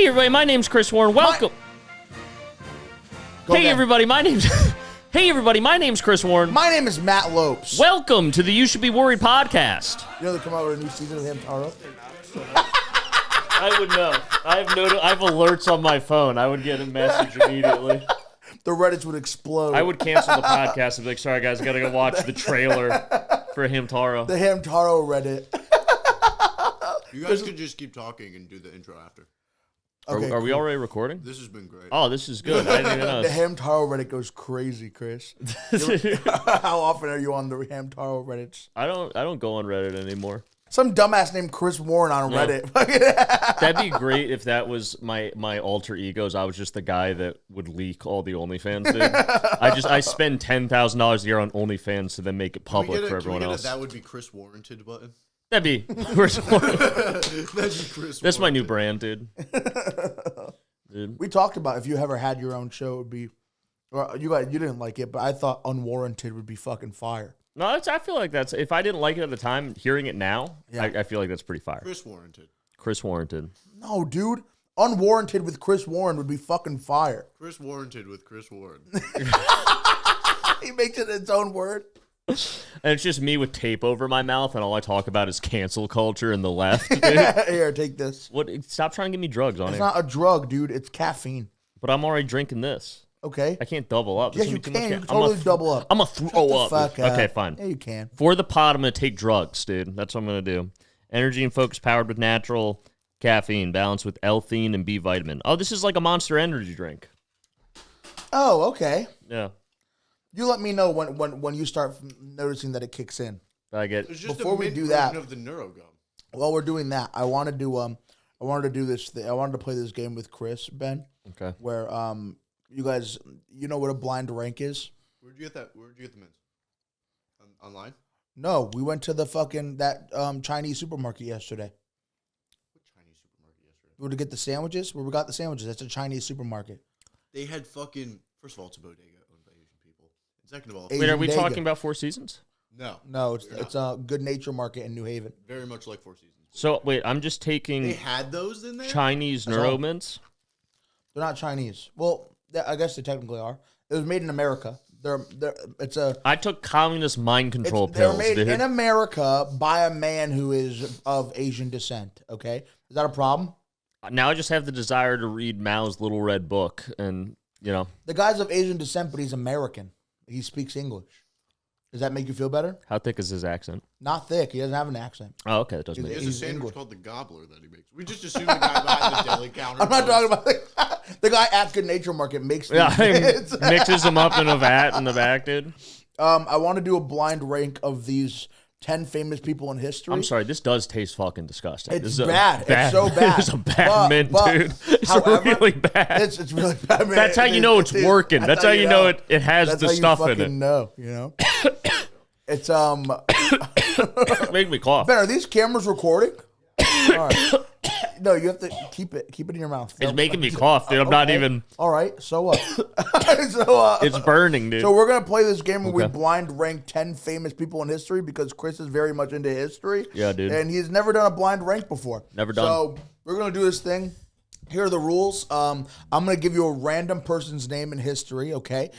Hey everybody, my name's Chris Warren. Welcome. Hey everybody, my name's Chris Warren. My name is Matt Lopes. Welcome to the You Should Be Worried podcast. You know they come out with a new season of Hamtaro? I would know. I have alerts on my phone. I would get a message immediately. The Reddits would explode. I would cancel the podcast and be like, sorry guys, I gotta go watch the trailer for Hamtaro. The Hamtaro Reddit. You guys could just keep talking and do the intro after. Okay, Are we already recording? This has been great. Oh, this is good. I didn't even know. The Hamtaro Reddit goes crazy, Chris. How often are you on the Hamtaro Reddits? I don't go on Reddit anymore. Some dumbass named Chris Warren on Reddit. That'd be great if that was my alter egos. I was just the guy that would leak all the OnlyFans. Dude. I spend $10,000 a year on OnlyFans to then make it public for everyone else. That would be Chris Warranted button. That'd be Chris Warren. That'd be Chris. That's my new brand, dude. We talked about if you ever had your own show, it would be. Well, you didn't like it, but I thought Unwarranted would be fucking fire. No, I feel like that's. If I didn't like it at the time, hearing it now, Yeah. I feel like that's pretty fire. Chris Warranted. Chris Warranted. No, dude. Unwarranted with Chris Warren would be fucking fire. Chris Warranted with Chris Warren. He makes it its own word. And it's just me with tape over my mouth, and all I talk about is cancel culture and the left. Dude. Here, take this. What? Stop trying to give me drugs on It's it. not a drug, dude. It's caffeine. But I'm already drinking this. Okay. I can't double up. Yes, This you is too can. much You can I'm totally double up. I'm going to throw the up. fuck Okay, up. fine. Yeah, you can. For the pot, I'm going to take drugs, dude. That's what I'm going to do. Energy and focus powered with natural caffeine, balanced with L-theanine and B vitamin. Oh, this is like a Monster Energy drink. Oh, okay. Yeah. You let me know when you start noticing that it kicks in. I get. It's just Before a we mint do version that- of the Neurogum. While we're doing that, I wanted to do this thing. I wanted to play this game with Chris, Ben, Okay. where you guys, you know what a blind rank is? Where'd you get that? Where'd you get the mints? Online? No, we went to the fucking Chinese supermarket yesterday. What Chinese supermarket yesterday? We were to get the sandwiches. Where we got the sandwiches. That's a Chinese supermarket. They had fucking. First of all, it's a bodega owned by Asian people. And second of all, Asian Wait, are we Dega. talking about Four Seasons? no, No, it's a Good Nature Market in New Haven. very much like Four Seasons. So, wait, I'm just They taking had those in there. Chinese That's all. neuromints. They're not Chinese. Well, I guess they technically are. It was made in America. I took communist mind control They're pills, made dude. in America by a man who is of Asian descent. Okay, is that a problem? Now I just have the desire to read Mao's Little Red Book, and, you know, The guy's of Asian descent, but he's American. He speaks English. Does that make you feel better? how thick is his accent? Not thick. He doesn't have an accent. Oh, okay, that does He's make He sense. has a He's sandwich English. called the Gobbler that he makes. We just assume the guy behind the deli counter. I'm not knows. talking about the guy at Good Nature Market makes these Yeah, bits. mixes them up in a vat in the back, dude. I want to do a blind rank of these 10 famous people in history. I'm sorry, this does taste fucking disgusting. It's This is a bad. It's so bad. It's a bad mint, dude. It's however, really bad. It's really bad. Man. That's how you know it's working. That's how you know it has That's the how stuff you in it. fucking know, you know? It's Make me cough. Ben, are these cameras recording? All right. No, you have to keep it in your mouth. It's making me cough, dude. I'm not Okay. even. All right, so what? It's burning, dude. So we're gonna play this game where we Okay. blind rank 10 famous people in history because Chris is very much into history. Yeah, dude. And he's never done a blind rank before. Never done. So we're gonna do this thing. Here are the rules. I'm gonna give you a random person's name in history. Okay.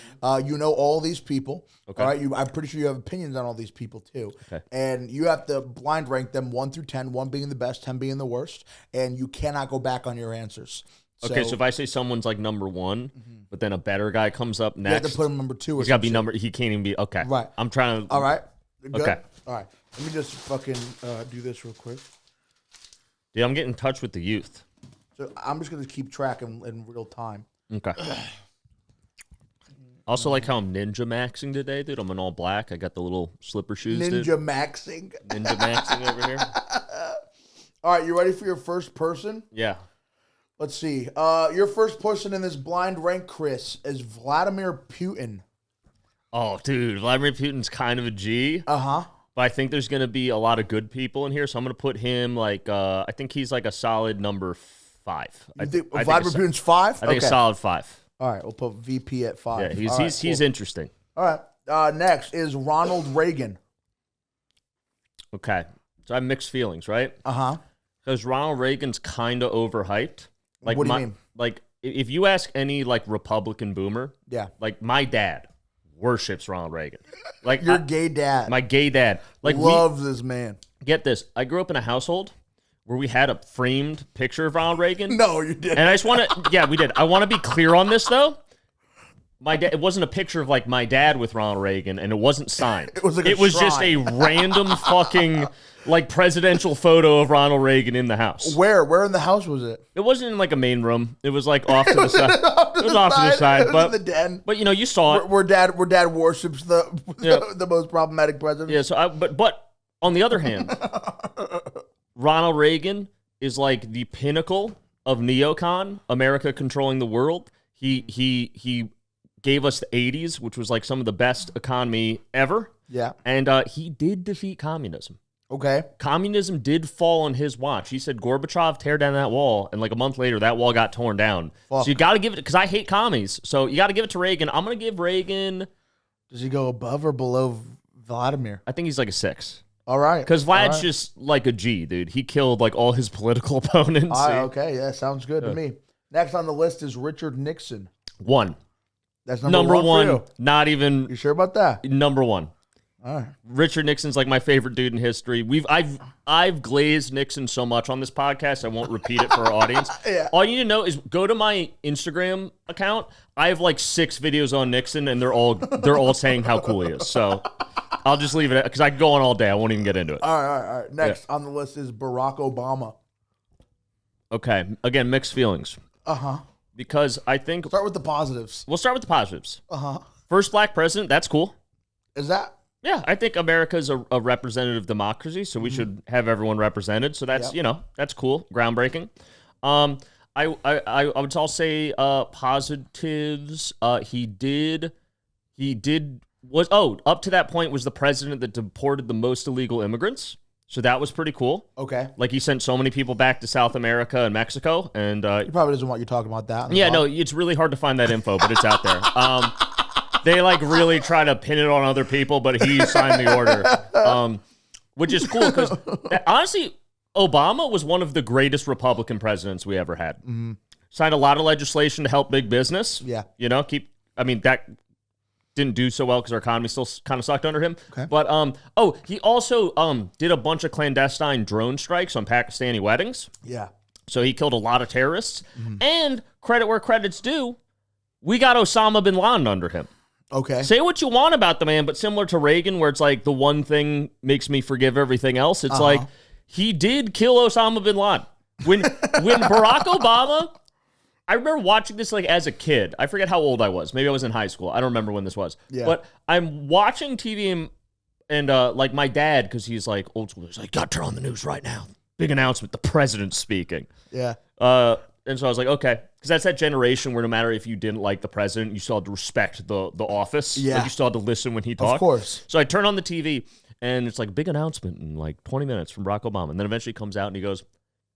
You know all these people. Okay. All right. I'm pretty sure you have opinions on all these people too. Okay. And you have to blind rank them 1 through 10. 1 being the best, 10 being the worst, and you cannot go back on your answers. Okay, so if I say somene's like number one, but then a better guy comes up you have next, to put him number 2. Or he's got to be some shit. number. He can't even be. Okay, Right. I'm trying to. All right. Good? Okay. All right. Let me just fucking do this real quick. Dude, I'm getting in touch with the youth. So I'm just gonna keep track in real time. Okay. Also, like how I'm ninja maxing today, dude. I'm in all black. I got the little slipper shoes, Ninja dude. maxing. Ninja maxing over here. All right, you ready for your first person? Yeah. Let's see. Your first person in this blind rank, Chris, is Vladimir Putin. Oh, dude, Vladimir Putin's kind of a G. Uh-huh. But I think there's going to be a lot of good people in here, so I'm going to put him like, I think he's like a solid number 5. You think I Vladimir think Putin's 5? I think a solid 5. All right, we'll put VP at 5. Yeah, All right, he's cool. interesting. All right. Next is Ronald Reagan. Okay, so I have mixed feelings, right? Uh-huh. Because Ronald Reagan's kind of overhyped, Like, what do you mean? Like, if you ask any like Republican boomer, Yeah, like my dad worships Ronald Reagan. Like your gay dad, my gay dad, like loves this man. Get this, I grew up in a household where we had a framed picture of Ronald Reagan. No, you didn't. And I just want to, yeah, we did. I want to be clear on this though. My dad, it wasn't a picture of like my dad with Ronald Reagan, and it wasn't signed. It was like it was just a random fucking like presidential photo of Ronald Reagan in the house. Where in the house was it? It wasn't in like a main room. It was like off to the side. It was off to the side, It was in the den. But you know, you saw it. Where dad worships the most problematic president. Yeah. So but on the other hand, Ronald Reagan is like the pinnacle of neocon, America controlling the world. He gave us the 80s, which was like some of the best economy ever. Yeah. And he did defeat communism. Okay. Communism did fall on his watch. He said, Gorbachev, tear down that wall. And like a month later, that wall got torn down. Fuck. So you got to give it, because I hate commies. So you got to give it to Reagan. I'm going to give Reagan. Does he go above or below Vladimir? I think he's like a 6. All right. Because Vlad's just like a G, dude. He killed like all his political opponents. Okay. Yeah, sounds good to me. Next on the list is Richard Nixon. 1. That's number one. For you. Not even. You sure about that? Number 1. All right. Richard Nixon's like my favorite dude in history. I've glazed Nixon so much on this podcast, I won't repeat it for our audience. Yeah. All you need to know is go to my Instagram account. I have like 6 videos on Nixon, and they're all saying how cool he is. So I'll just leave it because I can go on all day. I won't even get into it. All right. Next on the list is Barack Obama. Okay. Again, mixed feelings. Uh-huh. Because I think start with the positives. We'll start with the positives. Uh-huh. First black president, that's cool. Is that? Yeah, I think America is a representative democracy, so we should have everyone represented. So that's that's cool, groundbreaking. I'll say positives. Up to that point was the president that deported the most illegal immigrants. So that was pretty cool. Okay. Like he sent so many people back to South America and Mexico, and he probably doesn't want you talking about that. Yeah, no, it's really hard to find that info, but it's out there. They like really try to pin it on other people, but he signed the order, which is cool because honestly, Obama was one of the greatest Republican presidents we ever had. Mm-hmm. Signed a lot of legislation to help big business. Yeah, that didn't do so well because our economy still kind of sucked under him. Okay. But he also did a bunch of clandestine drone strikes on Pakistani weddings. Yeah. So he killed a lot of terrorists. Mm-hmm. And credit where credit's due, we got Osama bin Laden under him. Okay. Say what you want about the man, but similar to Reagan, where it's like the one thing makes me forgive everything else, it's like he did kill Osama bin Laden. When Barack Obama, I remember watching this like as a kid. I forget how old I was. Maybe I was in high school. I don't remember when this was. Yeah. But I'm watching TV and like my dad, because he's like old school, he's like, "Got to turn on the news right now. Big announcement. The president's speaking." Yeah. And so I was like, okay, because that's that generation where no matter if you didn't like the president, you still had to respect the office. Yeah. Like you still had to listen when he talked. Of course. So I turn on the TV, and it's like a big announcement in like 20 minutes from Barack Obama. And then eventually he comes out and he goes,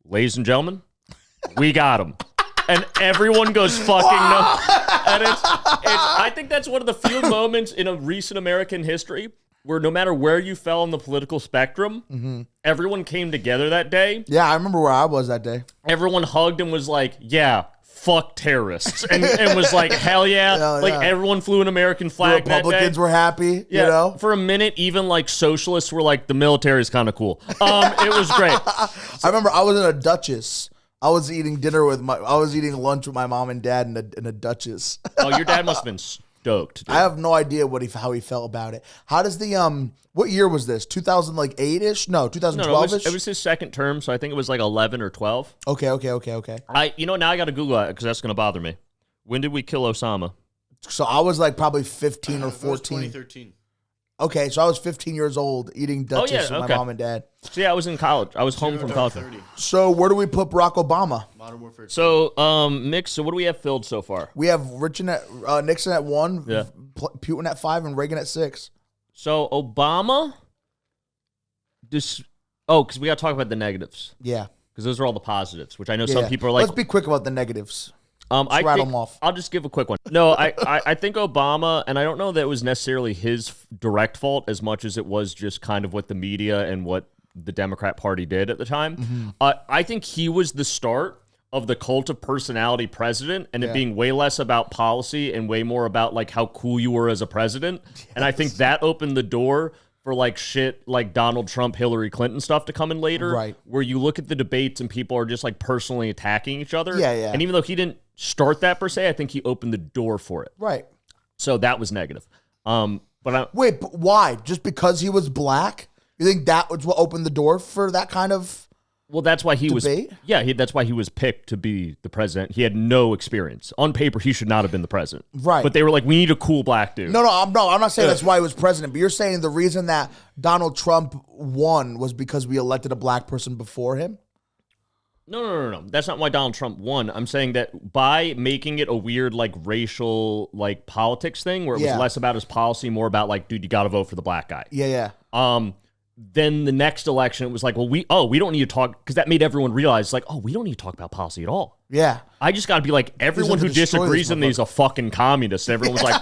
"Ladies and gentlemen, we got him." And everyone goes fucking nuts. And I think that's one of the few moments in a recent American history where no matter where you fell on the political spectrum, everyone came together that day. Yeah, I remember where I was that day. Everyone hugged and was like, "Yeah, fuck terrorists," and was like, "Hell yeah!" Everyone flew an American flag. The Republicans were happy. Yeah, you know? For a minute, even like socialists were like, "The military is kind of cool." It was great. I remember I was in a Duchess. I was eating lunch with my mom and dad in a Duchess. Oh, your dad must have been stoked. Dude. I have no idea how he felt about it. How does the what year was this? 2008-ish? No, 2012-ish? It was his second term, so I think it was like 11 or 12. Okay. Now I got to Google that because that's going to bother me. When did we kill Osama? So I was like probably 15 or 14. It was 2013. Okay, so I was 15 years old eating Duchess with my mom and dad. So yeah, I was in college. I was home from college. 30. So where do we put Barack Obama? Modern Warfare 2. So, Mix, so what do we have filled so far? We have Nixon at 1, Putin at 5, and Reagan at 6. So Obama, because we got to talk about the negatives. Yeah. Because those are all the positives, which I know some people are like. Let's be quick about the negatives. Rattle them off. I'll just give a quick one. No, I think Obama, and I don't know that it was necessarily his direct fault as much as it was just kind of what the media and what the Democrat Party did at the time. Mm-hmm. I think he was the start of the cult of personality president and it being way less about policy and way more about like how cool you were as a president. Yes. And I think that opened the door for like shit like Donald Trump, Hillary Clinton stuff to come in later. Right. Where you look at the debates and people are just like personally attacking each other. Yeah, yeah. And even though he didn't start that per se, I think he opened the door for it. Right. So that was negative. But why? Just because he was black? You think that was what opened the door for that kind of Well, that's why he debate? was. Yeah, that's why he was picked to be the president. He had no experience on paper. He should not have been the president. Right. But they were like, we need a cool black dude. No, I'm not saying that's why he was president. But you're saying the reason that Donald Trump won was because we elected a black person before him. No. That's not why Donald Trump won. I'm saying that by making it a weird like racial like politics thing, where it was less about his policy, more about like, dude, you got to vote for the black guy. Yeah. Then the next election, it was like, well, we don't need to talk, because that made everyone realize, like, oh, we don't need to talk about policy at all. Yeah. I just got to be like, everyone who disagrees with me is a fucking communist. And everyone was like,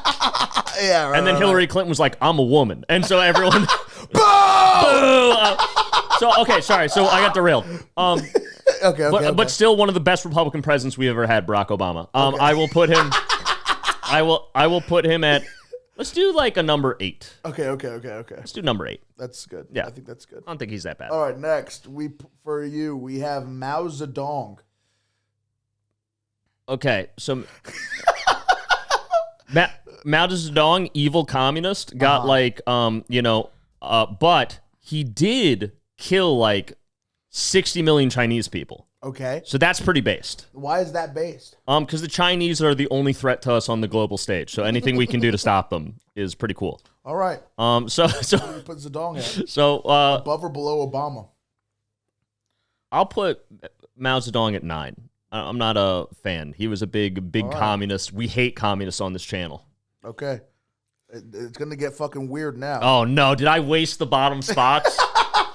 yeah. Right, and then Hillary Clinton was like, I'm a woman. And so everyone, boo! So, okay, sorry. So I got derailed. Okay. But still one of the best Republican presidents we ever had, Barack Obama. I will put him, I will put him at, let's do like a number 8. Okay. Let's do number 8. That's good. Yeah. I think that's good. I don't think he's that bad. All right, next, we have Mao Zedong. Okay, so Mao Zedong, evil communist, got but he did kill like 60 million Chinese people. Okay. So that's pretty based. Why is that based? Because the Chinese are the only threat to us on the global stage. So anything we can do to stop them is pretty cool. All right. So where do you put Zedong at? So above or below Obama? I'll put Mao Zedong at 9. I'm not a fan. He was a big communist. We hate communists on this channel. Okay. It's gonna get fucking weird now. Oh no! Did I waste the bottom spots?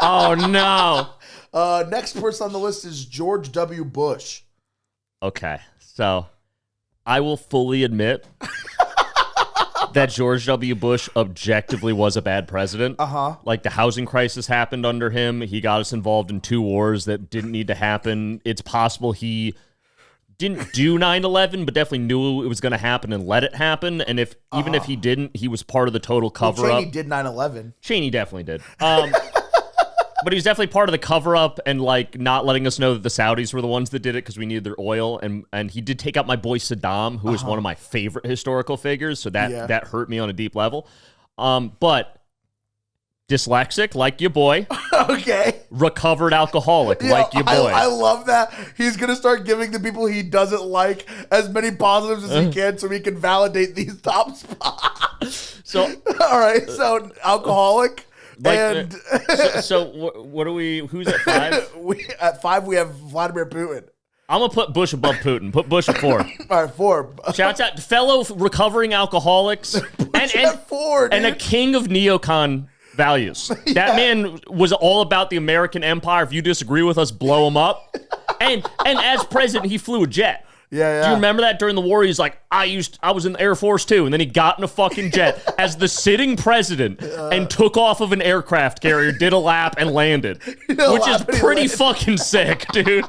Oh no! Next person on the list is George W. Bush. Okay, so I will fully admit that George W. Bush objectively was a bad president. Like the housing crisis happened under him. He got us involved in 2 wars that didn't need to happen. It's possible he didn't do 9/11, but definitely knew it was going to happen and let it happen. And even if he didn't, he was part of the total cover-up. Cheney did 9/11. Cheney definitely did. But he was definitely part of the cover-up and like not letting us know that the Saudis were the ones that did it because we needed their oil. And he did take out my boy Saddam, who is one of my favorite historical figures. So that hurt me on a deep level. But dyslexic, like your boy. Okay. Recovered alcoholic, like your boy. I love that. He's going to start giving the people he doesn't like as many positives as he can so he can validate these top spots. So, all right. So, alcoholic. Like, so what are we? Who's at 5? At 5, we have Vladimir Putin. I'm gonna put Bush above Putin. Put Bush at 4. All right, 4. Shouts out to fellow recovering alcoholics and 4, dude. And a king of neocon values. That man was all about the American empire. If you disagree with us, blow him up. And as president, he flew a jet. Yeah. Do you remember that during the war? He's like, I was in the Air Force too, and then he got in a fucking jet as the sitting president and took off of an aircraft carrier, did a lap, and landed, which is pretty fucking sick, dude.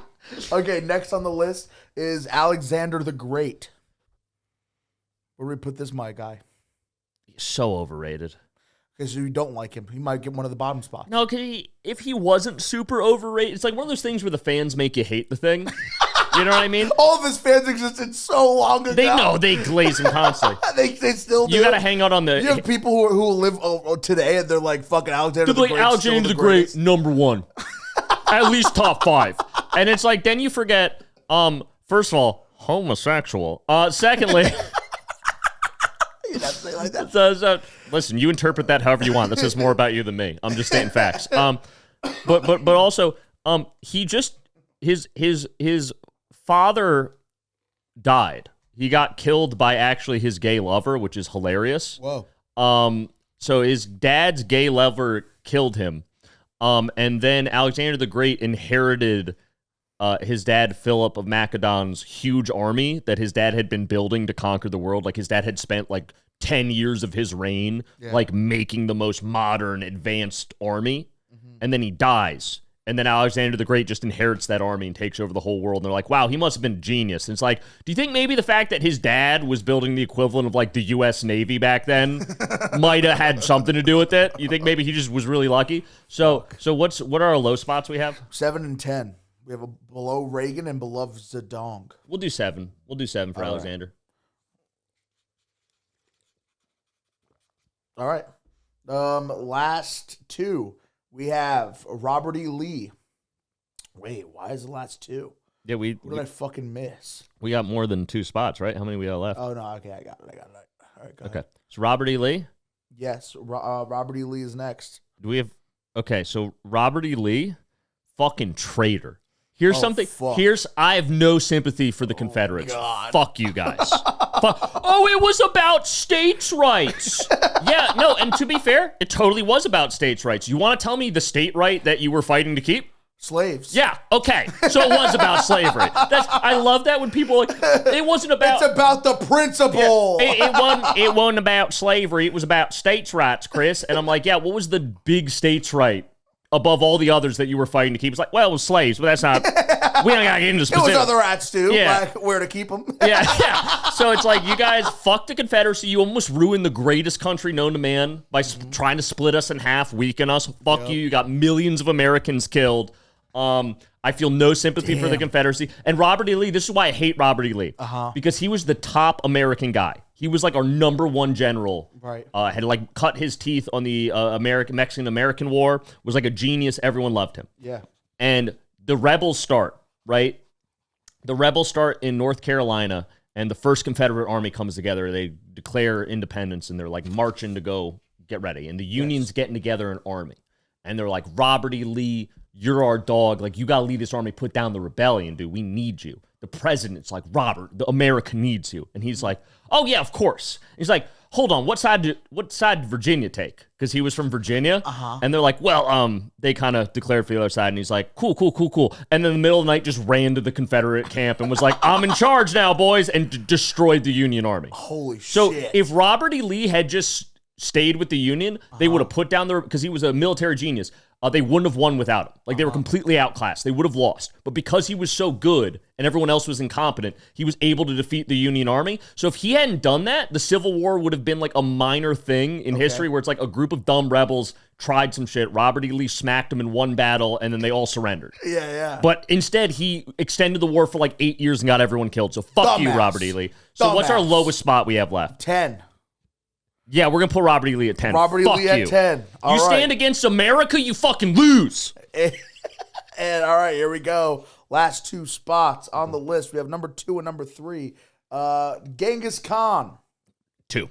Okay, next on the list is Alexander the Great. Where do we put this, my guy? He's so overrated. Because you don't like him, he might get one of the bottom spots. No, if he wasn't super overrated, it's like one of those things where the fans make you hate the thing. You know what I mean? All of his fans existed so long ago. They glaze him constantly. they still do. You got to hang out on the. You have people who live today and they're like fucking Alexander the Great. Alexander the Great, number 1, at least top 5. And it's like then you forget. First of all, homosexual. Secondly. You not say like that. Listen, you interpret that however you want. This is more about you than me. I'm just stating facts. But also, he just his father died. He got killed by actually his gay lover, which is hilarious. Whoa. So his dad's gay lover killed him. And then Alexander the Great inherited his dad, Philip of Macedon's huge army that his dad had been building to conquer the world. Like his dad had spent like 10 years of his reign, like making the most modern, advanced army. And then he dies. And then Alexander the Great just inherits that army and takes over the whole world. And they're like, wow, he must have been a genius. And it's like, do you think maybe the fact that his dad was building the equivalent of like the U.S. Navy back then might have had something to do with it? You think maybe he just was really lucky? So what are our low spots we have? 7 and 10. We have a below Reagan and below Zedong. We'll do 7. We'll do 7 for Alexander. All right. Last 2. We have Robert E. Lee. Wait, why is the last 2? Yeah, what did I fucking miss? We got more than 2 spots, right? How many we got left? Oh, no, okay, I got it. All right, go ahead. So Robert E. Lee? Yes, Robert E. Lee is next. Do we have... Okay, so Robert E. Lee, fucking traitor. Here's something. Fuck. I have no sympathy for the Confederates. God. Fuck you guys. Oh, it was about states' rights. Yeah, no, and to be fair, it totally was about states' rights. You want to tell me the state right that you were fighting to keep? Slaves. Yeah, okay. So it was about slavery. I love that when people are like, it wasn't about... It's about the principle. Yeah, it wasn't about slavery. It was about states' rights, Chris. And I'm like, yeah, what was the big states' right above all the others that you were fighting to keep? It's like, well, it was slaves, but that's not... We don't got to get into specifics. It was other rats, too. Yeah. Like where to keep them. Yeah. So it's like, you guys, fuck the Confederacy. You almost ruined the greatest country known to man by trying to split us in half, weaken us. Fuck you. You got millions of Americans killed. I feel no sympathy for the Confederacy. And Robert E. Lee, this is why I hate Robert E. Lee. Because he was the top American guy. He was like our #1 general. Right. Had like cut his teeth on the Mexican-American War. Was like a genius. Everyone loved him. Yeah. And the rebels start, right? The rebels start in North Carolina, and the first Confederate army comes together. They declare independence, and they're like marching to go get ready. And the Union's getting together an army. And they're like, Robert E. Lee, you're our dog. Like, you got to lead this army, put down the rebellion, dude. We need you. The president's like, Robert, America needs you. And he's like, oh, yeah, of course. He's like, hold on, what side did Virginia take? Because he was from Virginia. And they're like, well, they kind of declared for the other side. And he's like, cool. And then in the middle of the night, just ran to the Confederate camp and was like, I'm in charge now, boys, and destroyed the Union army. Holy shit. So if Robert E. Lee had just stayed with the Union, they would have put down because he was a military genius. They wouldn't have won without him. Like, they were completely outclassed. They would have lost. But because he was so good and everyone else was incompetent, he was able to defeat the Union Army. So if he hadn't done that, the Civil War would have been like a minor thing in history where it's like a group of dumb rebels tried some shit. Robert E. Lee smacked them in one battle, and then they all surrendered. Yeah. But instead, he extended the war for like 8 years and got everyone killed. So fuck you, Robert E. Lee. So what's our lowest spot we have left? 10. Yeah, we're going to put Robert E. Lee at 10. Robert E. Lee at 10. You stand against America, you fucking lose. And all right, here we go. Last 2 spots on the list. We have number 2 and number 3. Genghis Khan. 2.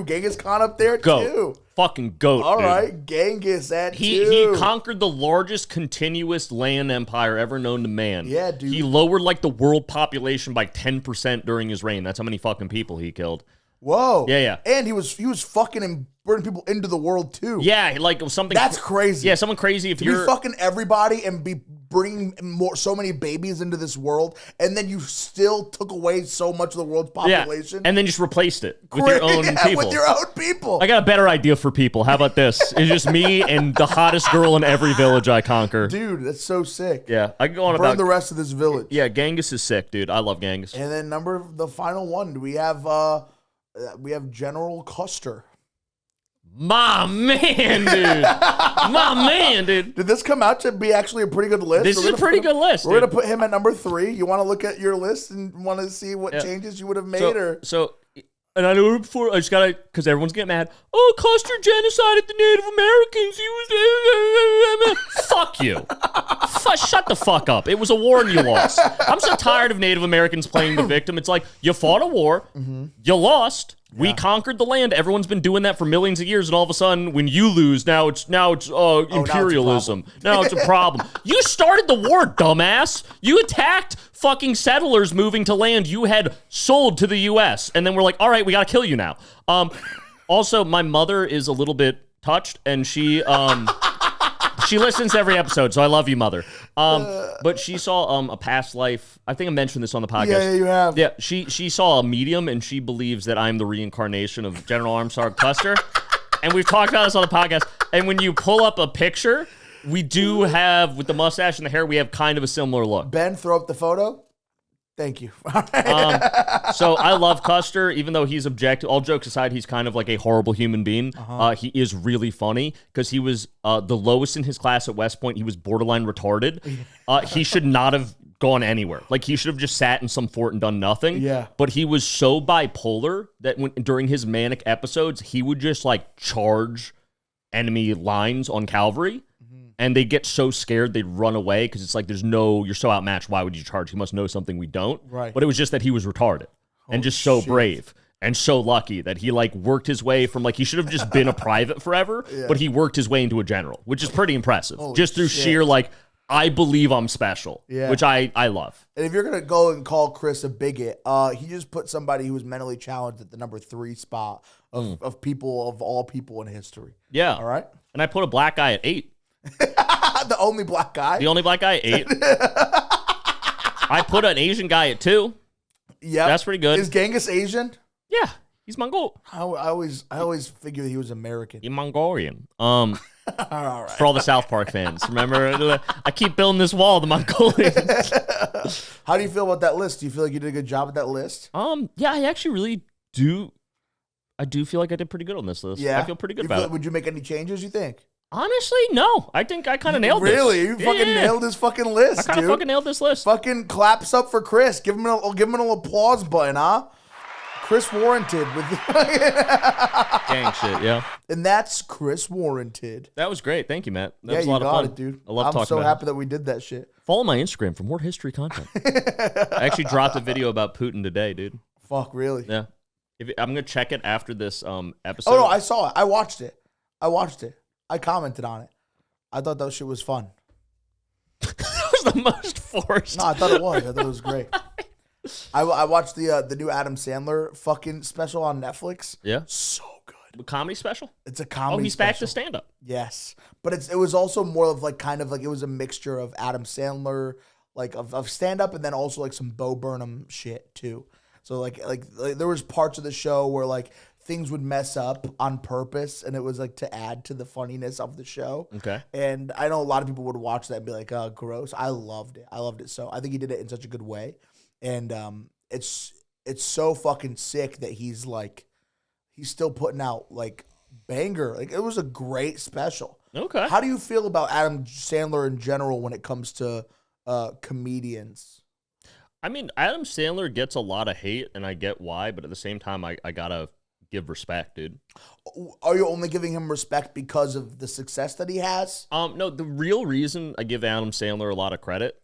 Genghis Khan up there at 2. Fucking goat, All dude. right, Genghis at 2. He conquered the largest continuous land empire ever known to man. Yeah, dude. He lowered like the world population by 10% during his reign. That's how many fucking people he killed. Whoa. Yeah. And he was fucking and bringing people into the world too. Yeah, like it was something. That's crazy. Yeah, someone crazy. If to you're be fucking everybody and be bringing so many babies into this world, and then you still took away so much of the world's population, and then just replaced it with your own people. With your own people. I got a better idea for people. How about this? It's just me and the hottest girl in every village I conquer. Dude, that's so sick. Yeah, I can go on Burn about the rest of this village. Yeah, Genghis is sick, dude. I love Genghis. And then the final one, we have General Custer. My man, dude. Did this come out to be actually a pretty good list? This is a pretty good list. We're going to put him at number 3. You want to look at your list and want to see what changes you would have made? And I know before, I just got to, because everyone's getting mad. Oh, Custer genocided the Native Americans. He was... Fuck you. Shut the fuck up. It was a war and you lost. I'm so tired of Native Americans playing the victim. It's like, you fought a war, you lost. We conquered the land. Everyone's been doing that for millions of years, and all of a sudden, when you lose, now it's imperialism. Now it's a problem. You started the war, dumbass. You attacked fucking settlers moving to land you had sold to the U.S., and then we're like, all right, we gotta kill you now. Also, my mother is a little bit touched, and she listens to every episode, so I love you, mother. But she saw a past life. I think I mentioned this on the podcast. Yeah, you have. Yeah, she saw a medium, and she believes that I'm the reincarnation of General Armstrong Custer. And we've talked about this on the podcast. And when you pull up a picture, we do have, with the mustache and the hair, we have kind of a similar look. Ben, throw up the photo. Thank you. So I love Custer, even though he's objective. All jokes aside, he's kind of like a horrible human being. He is really funny because he was the lowest in his class at West Point. He was borderline retarded. He should not have gone anywhere. Like, he should have just sat in some fort and done nothing. Yeah. But he was so bipolar that during his manic episodes, he would just like charge enemy lines on cavalry. And they get so scared they'd run away because it's like you're so outmatched. Why would you charge? He must know something we don't. Right. But it was just that he was retarded and just so brave and so lucky that he like worked his way from like he should have just been a private forever, but he worked his way into a general, which is pretty impressive. Just through sheer like I believe I'm special, which I love. And if you're gonna go and call Chris a bigot, he just put somebody who was mentally challenged at the number 3 spot of people of all people in history. Yeah. All right. And I put a black guy at 8. The only black guy. The only black guy at 8. I put an Asian guy at 2. Yeah, that's pretty good. Is Genghis Asian? Yeah, he's Mongol. I always figured he was American. He's Mongolian. All right. For all the South Park fans, remember? I keep building this wall, the Mongolians. How do you feel about that list? Do you feel like you did a good job with that list? Yeah, I actually really do. I do feel like I did pretty good on this list. Yeah, I feel pretty good about it. Would you make any changes? You think? Honestly, no. I think I kind of nailed this. Really? You fucking nailed this fucking list, I kind of fucking nailed this list. Fucking claps up for Chris. Give him an applause button, huh? Chris Warranted with gang shit, yeah. And that's Chris Warranted. That was great. Thank you, Matt. That was a lot of fun. It, dude. I love talking about it. I'm so happy that we did that shit. Follow my Instagram for more history content. I actually dropped a video about Putin today, dude. Fuck, really? Yeah. I'm going to check it after this episode. Oh, no, I saw it. I watched it. I commented on it. I thought that shit was fun. That was the most forced. No, I thought it was. I thought it was great. I watched the new Adam Sandler fucking special on Netflix. Yeah. So good. A comedy special? It's a comedy Oh, he's special. back to stand-up. Yes. But it was also more of like kind of like it was a mixture of Adam Sandler, like of stand-up and then also like some Bo Burnham shit too. So like there was parts of the show where like things would mess up on purpose, and it was like to add to the funniness of the show. Okay. And I know a lot of people would watch that and be like, "Oh, gross." I loved it. So I think he did it in such a good way, and it's so fucking sick that he's still putting out like banger. Like it was a great special. Okay. How do you feel about Adam Sandler in general when it comes to comedians? I mean, Adam Sandler gets a lot of hate, and I get why, but at the same time, I gotta give respect, dude. Are you only giving him respect because of the success that he has? No, the real reason I give Adam Sandler a lot of credit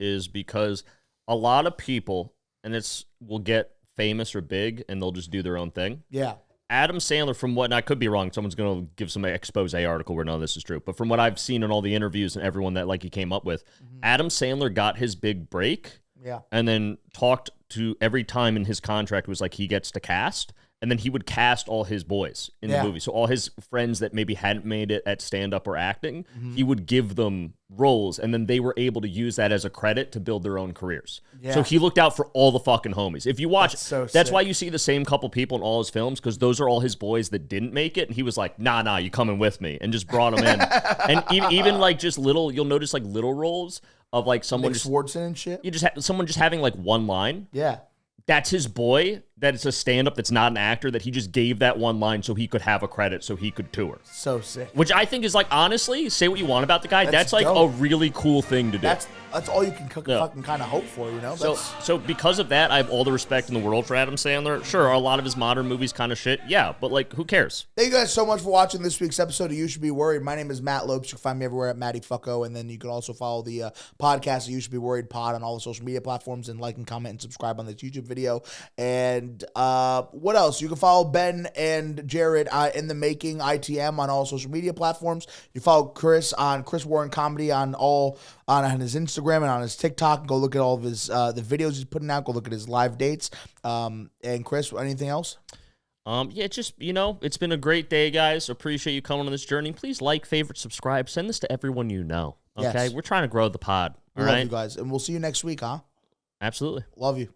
is because a lot of people, and will get famous or big, and they'll just do their own thing. Yeah. Adam Sandler, from what, and I could be wrong, someone's going to give some expose article where none of this is true, but from what I've seen in all the interviews and everyone that like he came up with, Adam Sandler got his big break. Yeah. And then talked to every time in his contract was like he gets to cast. And then he would cast all his boys in the movie. So all his friends that maybe hadn't made it at stand-up or acting, he would give them roles. And then they were able to use that as a credit to build their own careers. Yeah. So he looked out for all the fucking homies. If you watch, that's why you see the same couple people in all his films, because those are all his boys that didn't make it. And he was like, nah, you coming with me. And just brought them in. And even like just you'll notice like little roles of like someone just Swartzen and shit. You just someone just having like one line. Yeah. That's his boy. That it's a stand-up that's not an actor, that he just gave that one line so he could have a credit, so he could tour. So sick. Which I think is like, honestly, say what you want about the guy. That's like a really cool thing to do. That's all you can fucking kind of hope for, you know? So because of that, I have all the respect in the world for Adam Sandler. Sure, are a lot of his modern movies kind of shit? Yeah, but like, who cares? Thank you guys so much for watching this week's episode of You Should Be Worried. My name is Matt Lopes. You can find me everywhere at Matty Fucko, and then you can also follow the podcast, You Should Be Worried Pod, on all the social media platforms, and like and comment and subscribe on this YouTube video. And what else? You can follow Ben and Jared in the making ITM on all social media platforms. You follow Chris on Chris Warren Comedy on his Instagram and on his TikTok. Go look at all of his the videos he's putting out. Go look at his live dates. And Chris, anything else? Yeah, just, it's been a great day, guys. Appreciate you coming on this journey. Please like, favorite, subscribe. Send this to everyone you know. Okay, We're trying to grow the pod. All right, love you guys, and we'll see you next week, huh? Absolutely. Love you.